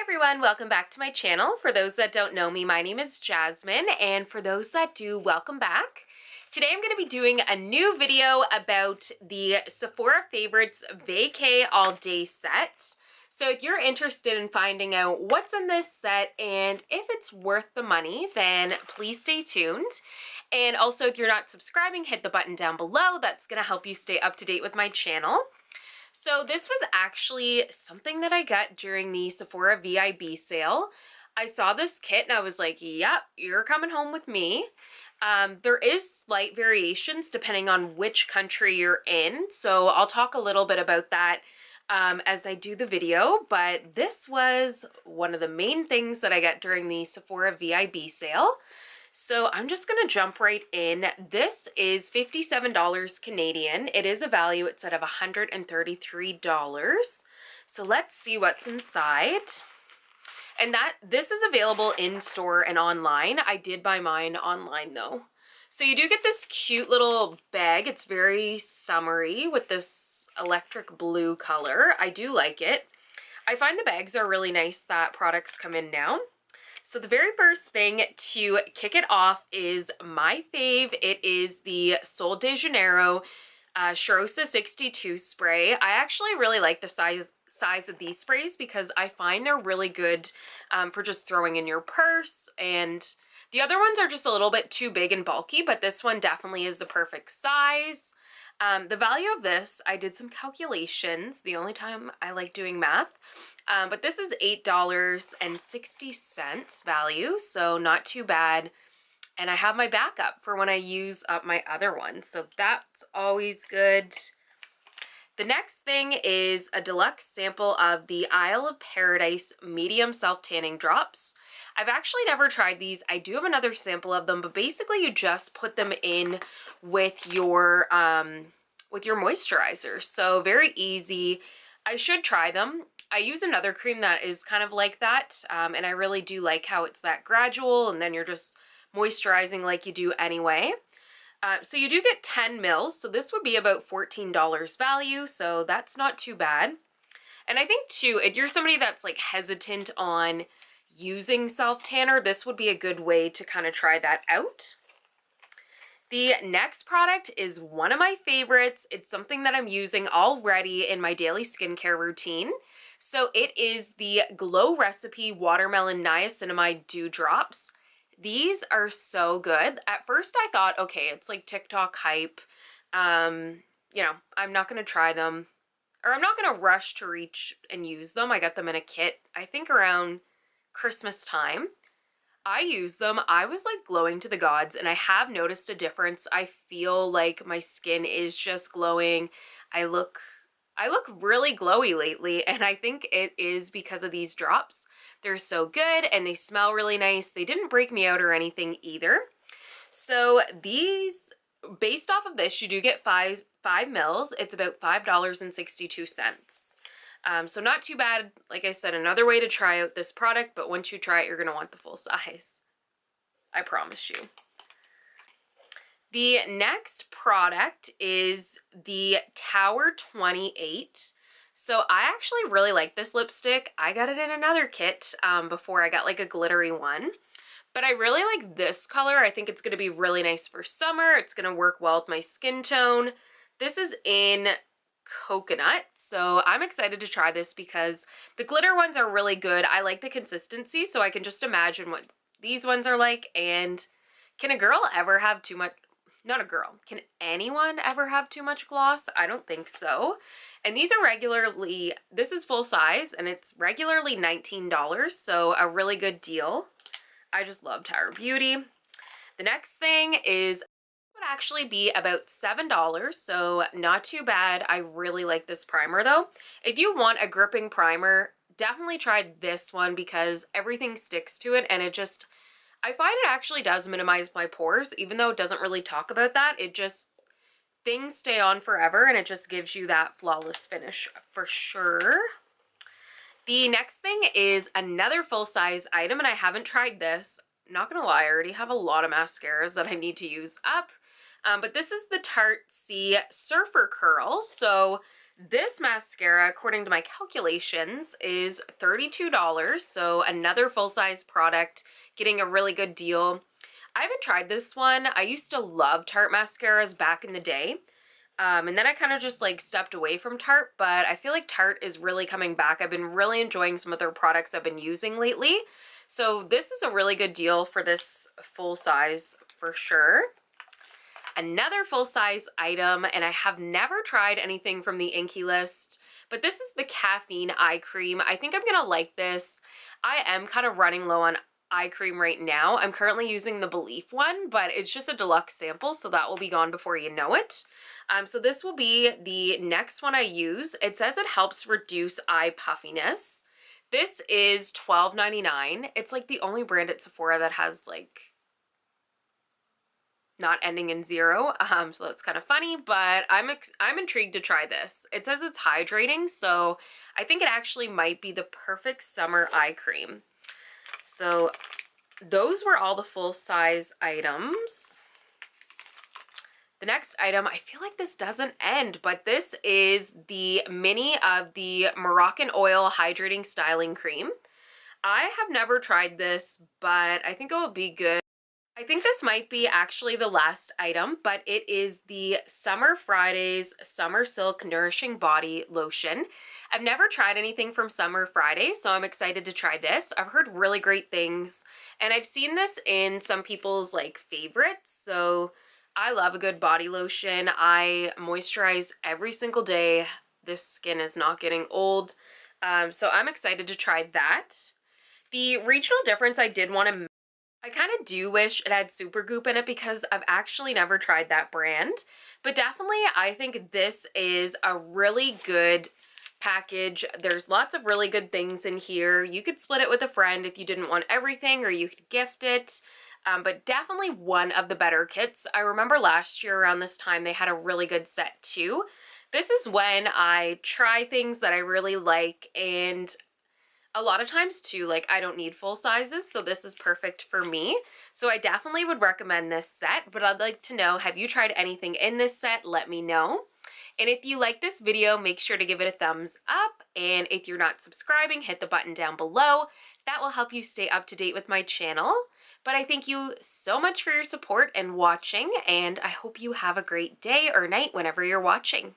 Everyone, welcome back to my channel. For those that don't know me, my name is Jasmine, and for those that do, welcome back. Today I'm going to be doing a new video about the Sephora Favorites Vacay All Day set. So if you're interested in finding out what's in this set and if it's worth the money, then please stay tuned. And also, if you're not subscribing, hit the button down below. That's going to help you stay up to date with my channel. So this was actually something that I got during the Sephora VIB sale. I saw this kit and I was like, yep, you're coming home with me. There is slight variations depending on which country you're in. So I'll talk a little bit about that as I do the video. But this was one of the main things that I got during the Sephora VIB sale. So I'm just going to jump right in. This is $57 Canadian. It is a value, it's at of $133. So let's see what's inside. And this is available in store and online. I did buy mine online though. So you do get this cute little bag. It's very summery with this electric blue color. I do like it. I find the bags are really nice that products come in now. So the very first thing to kick it off is my fave. It is the Sol de Janeiro Cheirosa 62 spray. I actually really like the size of these sprays because I find they're really good for just throwing in your purse, and the other ones are just a little bit too big and bulky, but this one definitely is the perfect size. The value of this, I did some calculations, the only time I like doing math, but this is $8.60 value, so not too bad. And I have my backup for when I use up my other one, so that's always good. The next thing is a deluxe sample of the Isle of Paradise Medium Self-Tanning Drops. I've actually never tried these. I do have another sample of them, but basically you just put them in with your moisturizer. So very easy. I should try them. I use another cream that is kind of like that, and I really do like how it's that gradual, and then you're just moisturizing like you do anyway. So you do get 10 mils, so this would be about $14 value, so that's not too bad. And I think too, if you're somebody that's like hesitant on using self-tanner, this would be a good way to kind of try that out. The next product is one of my favorites. It's something that I'm using already in my daily skincare routine. So it is the Glow Recipe Watermelon Niacinamide Dew Drops. These are so good. At first I thought, okay, it's like TikTok hype. I'm not going to try them, or I'm not going to rush to reach and use them. I got them in a kit, I think around Christmas time. I used them. I was like glowing to the gods, and I have noticed a difference. I feel like my skin is just glowing. I look really glowy lately, and I think it is because of these drops. They're so good and they smell really nice. They didn't break me out or anything either. So these, based off of this, you do get five mils. It's about $5.62. So not too bad. Like I said, another way to try out this product, but once you try it, you're going to want the full size. I promise you. The next product is the Tower 28. So I actually really like this lipstick. I got it in another kit before I got like a glittery one. But I really like this color. I think it's going to be really nice for summer. It's going to work well with my skin tone. This is in coconut, so I'm excited to try this because the glitter ones are really good. I like the consistency, so I can just imagine what these ones are like. And can a girl ever have too much? Not a girl. Can anyone ever have too much gloss? I don't think so. And these are regularly, this is full size, and it's regularly $19, so a really good deal. I just love Tower Beauty. The next thing is would actually be about $7, so not too bad. I really like this primer though. If you want a gripping primer, definitely try this one because everything sticks to it, and I find it actually does minimize my pores, even though it doesn't really talk about that. Things stay on forever, and it just gives you that flawless finish for sure. The next thing is another full-size item, and I haven't tried this. Not gonna lie, I already have a lot of mascaras that I need to use up. But this is the Tarte C Surfer Curl. So This mascara, according to my calculations, is $32, so another full-size product, getting a really good deal. I haven't tried this one. I used to love Tarte mascaras back in the day. And then I kind of just like stepped away from Tarte, but I feel like Tarte is really coming back. I've been really enjoying some of their products I've been using lately. So this is a really good deal for this full size for sure. Another full size item, and I have never tried anything from the Inkey list, but this is the caffeine eye cream. I think I'm gonna like this. I am kind of running low on eye cream right now. I'm currently using the Belief one, but it's just a deluxe sample, so that will be gone before you know it. So this will be the next one I use. It says it helps reduce eye puffiness. This is $12.99. It's like the only brand at Sephora that has like not ending in zero, so that's kind of funny, but I'm intrigued to try this. It says it's hydrating, so I think it actually might be the perfect summer eye cream. So those were all the full-size items. The next item, I feel like this doesn't end, but this is the mini of the Moroccan Oil Hydrating Styling Cream. I have never tried this, but I think it will be good. I think this might be actually the last item, but it is the Summer Fridays Summer Silk Nourishing Body Lotion. I've never tried anything from Summer Fridays, so I'm excited to try this. I've heard really great things, and I've seen this in some people's like favorites, so I love a good body lotion. I moisturize every single day. This skin is not getting old, so I'm excited to try that. The regional difference I did want to I kind of do wish it had Supergoop in it because I've actually never tried that brand. But definitely, I think this is a really good package. There's lots of really good things in here. You could split it with a friend if you didn't want everything, or you could gift it. But definitely one of the better kits. I remember last year around this time, they had a really good set too. This is when I try things that I really like, and a lot of times too, like I don't need full sizes, so this is perfect for me. So I definitely would recommend this set, but I'd like to know, have you tried anything in this set? Let me know. And if you like this video, make sure to give it a thumbs up. And if you're not subscribing, hit the button down below. That will help you stay up to date with my channel. But I thank you so much for your support and watching, and I hope you have a great day or night whenever you're watching.